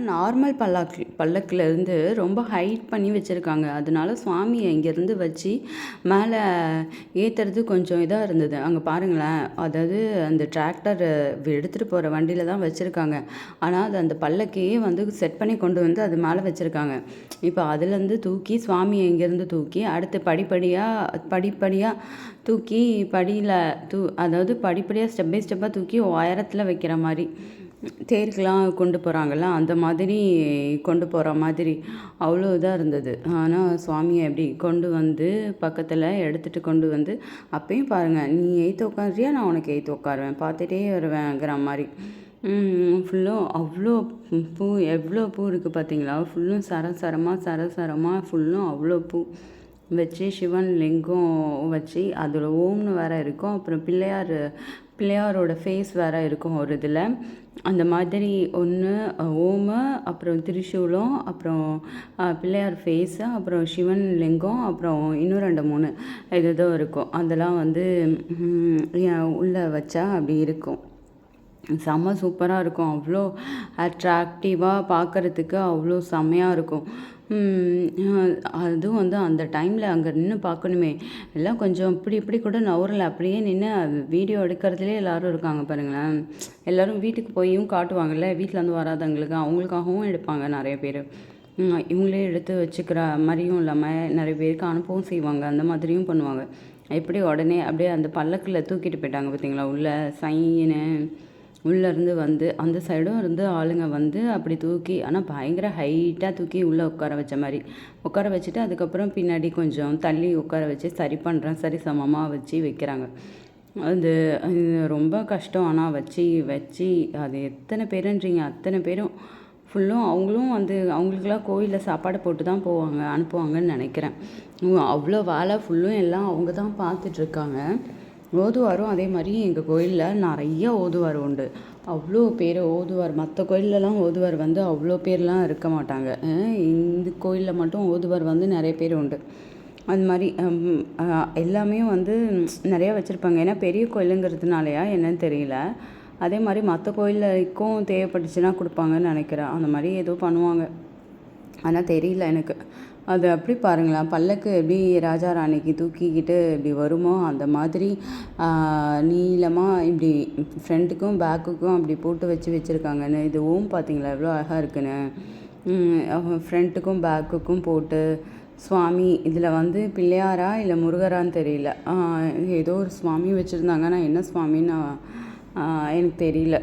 Normal பல்லக்குலேருந்து ரொம்ப height பண்ணி வச்சுருக்காங்க. அதனால சுவாமியை இங்கேருந்து வச்சு மேலே ஏற்றுறது கொஞ்சம் இதாக இருந்தது. அங்கே பாருங்களேன், அதாவது அந்த டிராக்டர் எடுத்துகிட்டு போகிற வண்டியில் தான் வச்சுருக்காங்க. ஆனால் அது அந்த பல்லக்கையே வந்து செட் பண்ணி கொண்டு வந்து அது மேலே வச்சுருக்காங்க. இப்போ அதுலேருந்து தூக்கி சுவாமியை இங்கேருந்து தூக்கி அடுத்து படிப்படியாக தூக்கி படியில் அதாவது படிப்படியாக ஸ்டெப் பை ஸ்டெப்பாக தூக்கி உயரத்தில் வைக்கிற மாதிரி தேருக்கெலாம் கொண்டு போகிறாங்கல்ல, அந்த மாதிரி கொண்டு போகிற மாதிரி அவ்வளோ இதாக இருந்தது. ஆனால் சுவாமியை எப்படி கொண்டு வந்து பக்கத்தில் எடுத்துகிட்டு கொண்டு வந்து அப்பயும் பாருங்கள், நீ எய்த்து உட்காருறியா, நான் உனக்கு எய்த்து உட்காருவேன், பார்த்துட்டே வருவேங்கிற மாதிரி. ஃபுல்லும் அவ்வளோ பூ, எவ்வளோ பூ இருக்குது பார்த்தீங்களா? ஃபுல்லும் சரசரமாக ஃபுல்லும் அவ்வளோ பூ வச்சு சிவன் லிங்கம் வச்சு அதில் ஓம்னு வேறு இருக்கும். அப்புறம் பிள்ளையாரோட ஃபேஸ் வேறு இருக்கும் ஒரு இதில். அந்த மாதிரி ஒன்று ஓமு, அப்புறம் திரிசூலம், அப்புறம் பிள்ளையார் ஃபேஸு, அப்புறம் சிவன் லிங்கம், அப்புறம் இன்னும் 2 3 ஏதோ இருக்கும். அதெல்லாம் வந்து உள்ளே வச்சா அப்படி இருக்கும். செம்ம சூப்பராக இருக்கும். அவ்வளோ அட்ராக்டிவாக பார்க்குறதுக்கு அவ்வளோ செம்மையாக இருக்கும். அதுவும் வந்து அந்த டைமில் அங்கே நின்று பார்க்கணுமே, எல்லாம் கொஞ்சம் இப்படி கூட நவரல, அப்படியே நின்று வீடியோ எடுக்கிறதுலே எல்லோரும் இருக்காங்க பாருங்களேன். எல்லோரும் வீட்டுக்கு போயும் காட்டுவாங்கள்ல, வீட்டில் வந்து வராதவங்களுக்கு அவங்களுக்காகவும் எடுப்பாங்க நிறைய பேர். இவங்களே எடுத்து வச்சுக்கிற மாதிரியும் இல்லாமல் நிறைய பேருக்கு அனுப்பவும் செய்வாங்க. அந்த மாதிரியும் பண்ணுவாங்க. எப்படி உடனே அப்படியே அந்த பல்லக்கில் தூக்கிட்டு போயிட்டாங்க பார்த்தீங்களா, உள்ளே சைன்னு உள்ளேருந்து வந்து அந்த சைடும் இருந்து ஆளுங்க வந்து அப்படி தூக்கி, ஆனால் பயங்கர ஹைட்டாக தூக்கி உள்ளே உட்கார வச்ச மாதிரி உட்கார வச்சுட்டு அதுக்கப்புறம் பின்னாடி கொஞ்சம் தள்ளி உட்கார வச்சு சரி சமமாக வச்சு வைக்கிறாங்க. அது ரொம்ப கஷ்டம். ஆனால் வச்சு அது எத்தனை பேருன்றீங்க, அத்தனை பேரும் ஃபுல்லும் அவங்களும் வந்து அவங்களுக்கெல்லாம் கோயிலில் சாப்பாடு போட்டு தான் அனுப்புவாங்கன்னு நினைக்கிறேன். அவ்வளோ வேலை ஃபுல்லும் எல்லாம் அவங்க தான் பார்த்துட்ருக்காங்க. ஓதுவாரும் அதே மாதிரி எங்கள் கோயிலில் நிறைய ஓதுவார் உண்டு. அவ்வளோ பேர் ஓதுவார். மற்ற கோயிலெலாம் ஓதுவார் வந்து அவ்வளோ பேர்லாம் இருக்க மாட்டாங்க. இந்த கோயிலில் மட்டும் ஓதுவார் வந்து நிறைய பேர் உண்டு. அது மாதிரி எல்லாமே வந்து நிறையா வச்சுருப்பாங்க. ஏன்னா பெரிய கோயிலுங்கிறதுனாலயா என்னன்னு தெரியல. அதே மாதிரி மற்ற கோயிலுக்கும் தேவைப்பட்டுச்சுன்னா கொடுப்பாங்கன்னு நினைக்கிறேன். அந்த மாதிரி ஏதோ பண்ணுவாங்க, ஆனால் தெரியல எனக்கு. அது அப்படி பாருங்களேன், பல்லக்கு எப்படி ராஜா ராணிக்கு தூக்கிக்கிட்டு இப்படி வருமோ அந்த மாதிரி நீளமாக இப்படி ஃப்ரண்ட்டுக்கும் பேக்குக்கும் அப்படி போட்டு வச்சுருக்காங்கன்னு. இது ஓம் பார்த்தீங்களா எவ்வளோ அழகாக இருக்குன்னு. ஃப்ரண்ட்டுக்கும் பேக்குக்கும் போட்டு சுவாமி இதில் வந்து பிள்ளையாரா இல்லை முருகரான்னு தெரியல, ஏதோ ஒரு சுவாமி வச்சுருந்தாங்க. நான் என்ன சுவாமின்னு எனக்கு தெரியல.